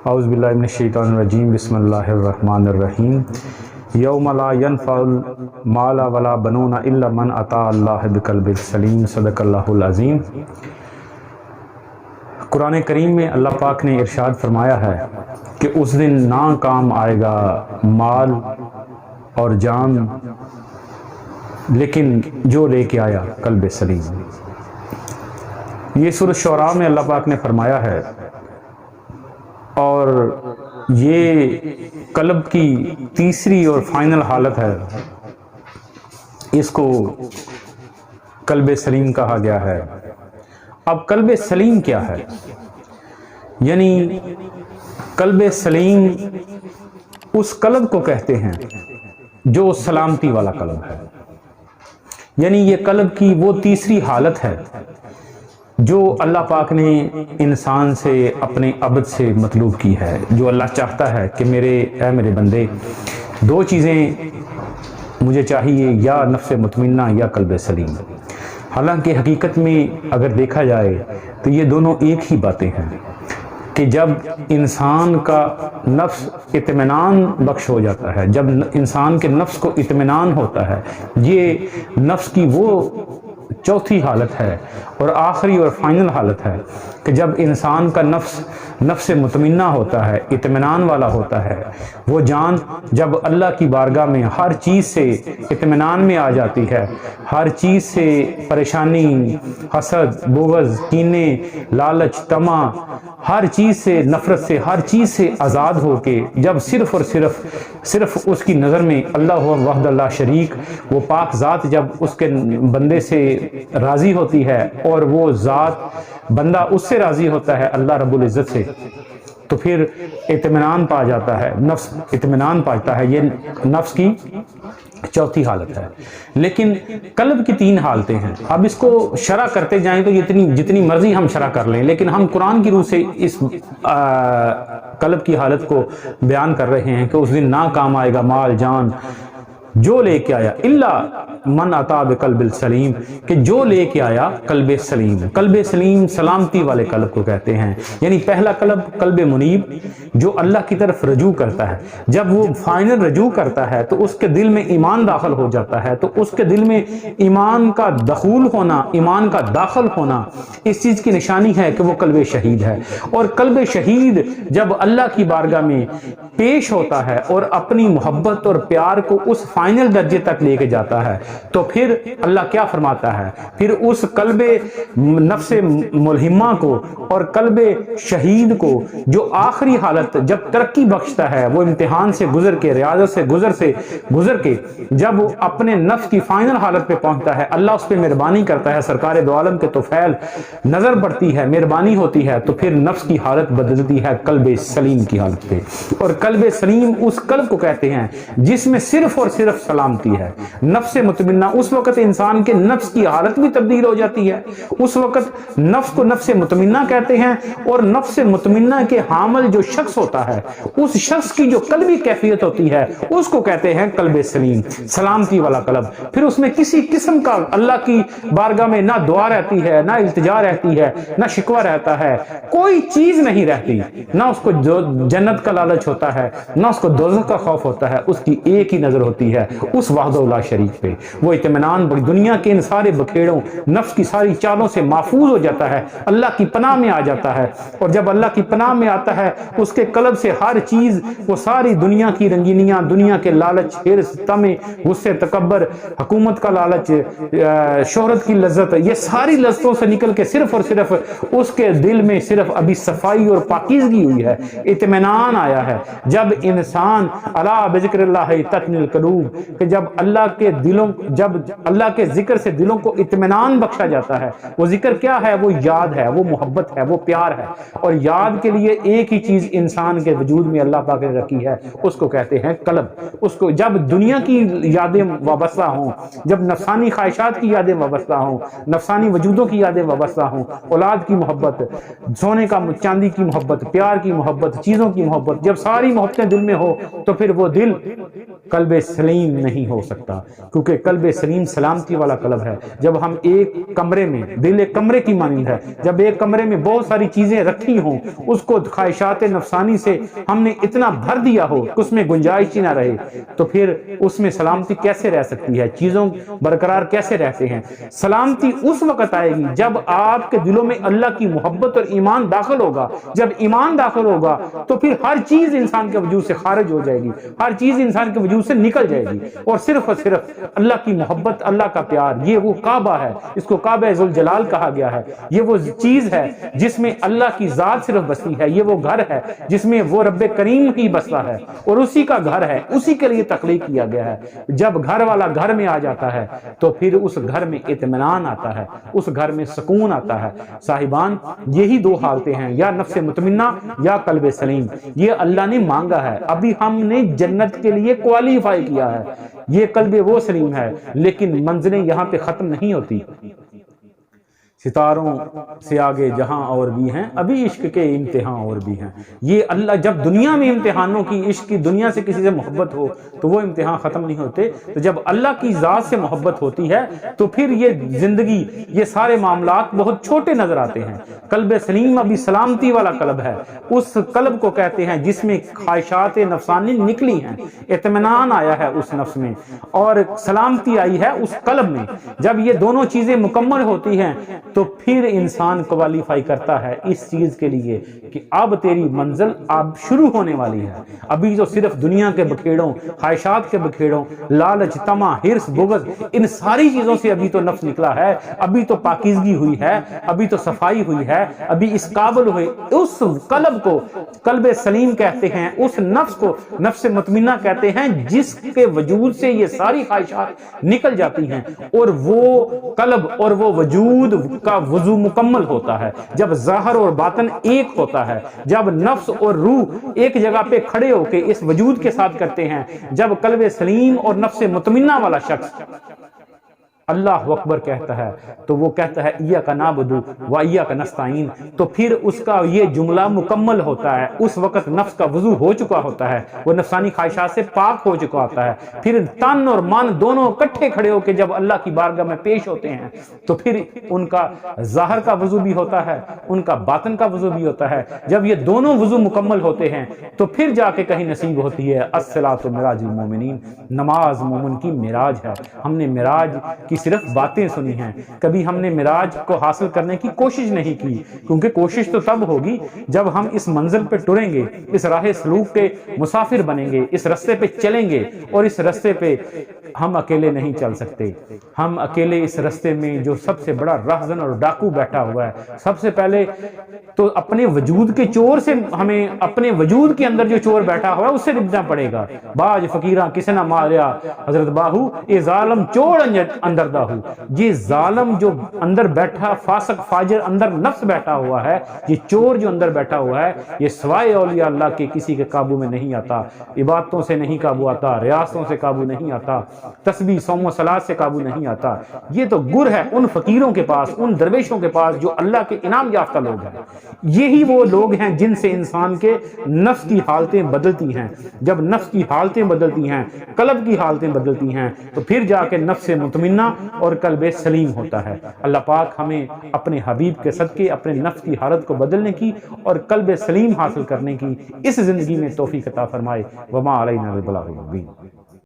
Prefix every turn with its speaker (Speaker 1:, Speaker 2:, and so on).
Speaker 1: اعوذ باللہ من الشیطان الرجیم، بسم اللہ الرحمن الرحیم۔ یوم لا ينفع المال ولا بنون الا من اتى اللہ بقلب سلیم، صدق اللہ العظیم۔ قرآن کریم میں اللہ پاک نے ارشاد فرمایا ہے کہ اس دن نہ کام آئے گا مال اور جان، لیکن جو لے کے آیا قلب سلیم۔ یہ سورۃ شعراء میں اللہ پاک نے فرمایا ہے، اور یہ قلب کی تیسری اور فائنل حالت ہے، اس کو قلب سلیم کہا گیا ہے۔ اب قلب سلیم کیا ہے؟ یعنی قلب سلیم اس قلب کو کہتے ہیں جو سلامتی والا قلب ہے، یعنی یہ قلب کی وہ تیسری حالت ہے جو اللہ پاک نے انسان سے اپنے عبد سے مطلوب کی ہے۔ جو اللہ چاہتا ہے کہ اے میرے بندے، دو چیزیں مجھے چاہیے، یا نفس مطمئنہ یا قلب سلیم۔ حالانکہ حقیقت میں اگر دیکھا جائے تو یہ دونوں ایک ہی باتیں ہیں کہ جب انسان کا نفس اطمینان بخش ہو جاتا ہے، جب انسان کے نفس کو اطمینان ہوتا ہے، یہ نفس کی وہ چوتھی حالت ہے اور آخری اور فائنل حالت ہے کہ جب انسان کا نفس مطمئنہ ہوتا ہے، اطمینان والا ہوتا ہے، وہ جان جب اللہ کی بارگاہ میں ہر چیز سے اطمینان میں آ جاتی ہے، ہر چیز سے پریشانی، حسد، بغض، کینے، لالچ، طمع، ہر چیز سے نفرت سے، ہر چیز سے آزاد ہو کے جب صرف اور صرف اس کی نظر میں اللہ وحدہ لا شریک، وہ پاک ذات جب اس کے بندے سے راضی ہوتی ہے اور وہ ذات بندہ اس سے راضی ہوتا ہے اللہ رب العزت سے، تو پھر اطمینان پا جاتا ہے، نفس اطمینان پاتا ہے۔ یہ نفس کی چوتھی حالت ہے۔ لیکن قلب کی تین حالتیں ہیں۔ اب اس کو شرح کرتے جائیں تو جتنی مرضی ہم شرح کر لیں، لیکن ہم قرآن کی روح سے اس قلب کی حالت کو بیان کر رہے ہیں کہ اس دن نہ کام آئے گا مال جان جو لے کے آیا الا من اتی بقلب سلیم، کہ جو لے کے آیا قلب سلیم۔ قلب سلیم سلامتی والے قلب کو کہتے ہیں۔ یعنی پہلا قلب قلب منیب، جو اللہ کی طرف رجوع کرتا ہے۔ جب وہ فائنل رجوع کرتا ہے تو اس کے دل میں ایمان داخل ہو جاتا ہے، تو اس کے دل میں ایمان کا دخول ہونا، ایمان کا داخل ہونا اس چیز کی نشانی ہے کہ وہ قلب شہید ہے۔ اور قلب شہید جب اللہ کی بارگاہ میں پیش ہوتا ہے اور اپنی محبت اور پیار کو اس فائنل درجے تک لے کے جاتا ہے، تو پھر اللہ کیا فرماتا ہے؟ پھر اس قلب نفس ملہمہ کو اور قلب شہید کو، جو آخری حالت جب ترقی بخشتا ہے، وہ امتحان سے گزر کے، ریاضت سے گزر کے جب وہ اپنے نفس کی فائنل حالت پہ پہنچتا ہے، اللہ اس پہ مہربانی کرتا ہے، سرکار دو عالم کے طفیل نظر پڑتی ہے، مہربانی ہوتی ہے، تو پھر نفس کی حالت بدلتی ہے قلب سلیم کی حالت پہ۔ اور قلب سلیم اس قلب کو کہتے ہیں جس میں صرف اور صرف سلامتی ہے، نفس مطمئنہ۔ اس وقت انسان کے نفس کی حالت بھی تبدیل ہو جاتی ہے، اس وقت نفس کو نفس مطمئنہ کہتے ہیں، اور نفس مطمئنہ کے حامل جو شخص ہوتا ہے، اس شخص کی جو قلبی کیفیت ہوتی ہے، اس کو کہتے ہیں قلب سلیم، سلامتی والا قلب۔ پھر اس میں کسی قسم کا اللہ کی بارگاہ میں نہ دعا رہتی ہے، نہ التجا رہتی ہے، نہ شکوہ رہتا ہے، کوئی چیز نہیں رہتی، نہ اس کو جنت کا لالچ ہوتا ہے، نہ اس کو دوزخ کا خوف ہوتا ہے، اس کی ایک ہی نظر ہوتی ہے اس وحدہ لا شریک پہ۔ وہ اطمینان دنیا کے ان سارے بکھیڑوں، نفس کی ساری چالوں سے محفوظ ہو جاتا ہے، اللہ کی پناہ میں آ جاتا ہے۔ اور جب اللہ کی پناہ میں آتا ہے، اس کے قلب سے ہر چیز، وہ ساری دنیا کی رنگینیاں، دنیا کے لالچ، حرص، طمع، غصے، تکبر، حکومت کا لالچ، شہرت کی لذت، یہ ساری لذتوں سے نکل کے صرف اور صرف اس کے دل میں صرف ابھی صفائی اور پاکیزگی ہوئی ہے، اطمینان آیا ہے۔ جب انسان الا بذکر اللہ تطمئن القلوب، کہ جب اللہ کے ذکر سے دلوں کو اطمینان بخشا جاتا ہے۔ وہ ذکر کیا ہے؟ وہ یاد ہے، وہ محبت ہے، وہ پیار ہے۔ اور یاد کے لیے ایک ہی چیز انسان کے وجود میں اللہ پاک نے رکھی ہے، اس کو کہتے ہیں قلب۔ اس کو جب دنیا کی یادیں وابستہ ہوں، جب نفسانی خواہشات کی یادیں وابستہ ہوں، نفسانی وجودوں کی یادیں وابستہ ہوں، اولاد کی محبت، سونے کا چاندی کی محبت، پیار کی محبت، چیزوں کی محبت، جب ساری محبتیں دل میں ہو، تو پھر وہ دل قلب سلیم نہیں ہو سکتا، کیونکہ قلب سلیم سلامتی والا قلب ہے۔ جب ہم ایک کمرے میں، دل ایک کمرے کی مانند ہے، جب ایک کمرے میں بہت ساری چیزیں رکھی ہوں، اس کو خواہشات نفسانی سے ہم نے اتنا بھر دیا ہو کہ اس میں گنجائش ہی نہ رہے، تو پھر اس میں سلامتی کیسے رہ سکتی ہے؟ چیزوں برقرار کیسے رہتے ہیں؟ سلامتی اس وقت آئے گی جب آپ کے دلوں میں اللہ کی محبت اور ایمان داخل ہوگا۔ جب ایمان داخل ہوگا تو پھر ہر چیز انسان کے وجود سے خارج ہو جائے گی، ہر چیز انسان کے وجود سے نکل جائے گی، اور صرف اللہ کی محبت، اللہ کا پیار، یہ وہ کعبہ ہے، اس کو کعبہ ذوالجلال کہا گیا ہے۔ یہ وہ چیز ہے جس میں اللہ کی ذات صرف بستی ہے، یہ وہ گھر ہے جس میں وہ رب کریم ہی بستا ہے، اور اسی کا گھر ہے، اسی کے لیے تخلیق کیا گیا ہے۔ جب گھر والا گھر میں آ جاتا ہے تو پھر اس گھر میں اطمینان آتا ہے، اس گھر میں سکون آتا ہے۔ صاحبان، یہی دو حالتیں ہیں، یا نفس مطمئنہ یا قلب سلیم۔ یہ اللہ نے مانگا ہے، ابھی ہم نے جنت کے لیے کوالیفائی کیا ہے، یہ قلب وہ سلیم ہے، لیکن منزلیں یہاں پہ ختم نہیں ہوتی۔ ستاروں سے آگے جہاں اور بھی ہیں، ابھی عشق کے امتحان اور بھی ہیں۔ یہ اللہ جب دنیا میں امتحانوں کی، عشق کی دنیا سے کسی سے محبت ہو تو وہ امتحان ختم نہیں ہوتے، تو جب اللہ کی ذات سے محبت ہوتی ہے تو پھر یہ زندگی، یہ سارے معاملات بہت چھوٹے نظر آتے ہیں۔ قلب سلیم ابھی سلامتی والا قلب ہے، اس قلب کو کہتے ہیں جس میں خواہشات نفسانی نکلی ہیں، اطمینان آیا ہے اس نفس میں، اور سلامتی آئی ہے اس قلب میں۔ جب یہ دونوں چیزیں مکمل ہوتی ہیں تو پھر انسان کوالیفائی کرتا ہے اس چیز کے لیے کہ اب تیری منزل اب شروع ہونے والی ہے۔ ابھی تو صرف دنیا کے بکھیڑوں، خواہشات کے بکھیڑوں، لالچ، طمع، حرص، بغض، ان ساری چیزوں سے ابھی تو نفس نکلا ہے، ابھی تو پاکیزگی ہوئی ہے، ابھی تو صفائی ہوئی ہے، ابھی اس قابل ہوئے۔ اس قلب کو قلب سلیم کہتے ہیں، اس نفس کو نفس مطمئنہ کہتے ہیں جس کے وجود سے یہ ساری خواہشات نکل جاتی ہیں، اور وہ قلب اور وہ وجود کا وضو مکمل ہوتا ہے جب ظاہر اور باطن ایک ہوتا ہے، جب نفس اور روح ایک جگہ پہ کھڑے ہو کے اس وجود کے ساتھ کرتے ہیں، جب قلب سلیم اور نفس مطمئنہ والا شخص اللہ اکبر کہتا ہے تو وہ کہتا ہے ایاک نعبد و ایاک نستعین، تو پھر اس کا یہ جملہ مکمل ہوتا ہے۔ اس وقت نفس کا وضو ہو چکا ہوتا ہے، وہ نفسانی خواہشات سے پاک ہو چکا ہوتا ہے، پھر تن اور من دونوں اکٹھے کھڑے ہو کے جب اللہ کی بارگاہ میں پیش ہوتے ہیں تو پھر ان کا ظاہر کا وضو بھی ہوتا ہے، ان کا باطن کا وضو بھی ہوتا ہے۔ جب یہ دونوں وضو مکمل ہوتے ہیں تو پھر جا کے کہیں نصیب ہوتی ہے الصلاۃ معراج المومنین، نماز مومن کی معراج ہے۔ ہم نے معراج کی صرف باتیں سنی ہیں، کبھی ہم نے معراج کو حاصل کرنے کی کوشش نہیں کی، کیونکہ کوشش تو تب ہوگی جب ہم اس منزل پہ ٹریں گے، اس راہ سلوک کے مسافر بنیں گے، اس رستے پہ چلیں گے، اور اس رستے پہ ہم اکیلے نہیں چل سکتے۔ ہم اکیلے اس رستے میں جو سب سے بڑا راہزن اور ڈاکو بیٹھا ہوا ہے، سب سے پہلے تو اپنے وجود کے چور سے، ہمیں اپنے وجود کے اندر جو چور بیٹھا ہوا ہے اس سے نپٹنا پڑے گا۔ باج فقیراں کسے نہ ماریا حضرت باہو، اے ظالم چور اندر داہو۔ یہ ظالم جو اندر بیٹھا، فاسق فاجر اندر نفس بیٹھا ہوا ہے، یہ چور جو اندر بیٹھا ہوا ہے، یہ سوائے اولیاء اللہ کے کسی کے قابو میں نہیں آتا۔ عبادتوں سے نہیں قابو آتا، ریاستوں سے قابو نہیں آتا، تسبیح صوم و صلاۃ سے قابو نہیں آتا۔ یہ تو گر ہے ان فقیروں کے پاس، ان درویشوں کے پاس جو اللہ کے انعام یافتہ لوگ ہیں۔ یہی وہ لوگ ہیں جن سے انسان کے نفس کی حالتیں بدلتی ہیں۔ جب نفس کی حالتیں بدلتی ہیں، قلب کی حالتیں بدلتی ہیں، تو پھر جا کے نفس مطمئنہ اور قلب سلیم ہوتا ہے۔ اللہ پاک ہمیں اپنے حبیب کے صدقے اپنے نفس کی حالت کو بدلنے کی اور قلب سلیم حاصل کرنے کی اس زندگی میں توفیق عطا فرمائے۔ وما علینا البلاغ المبین۔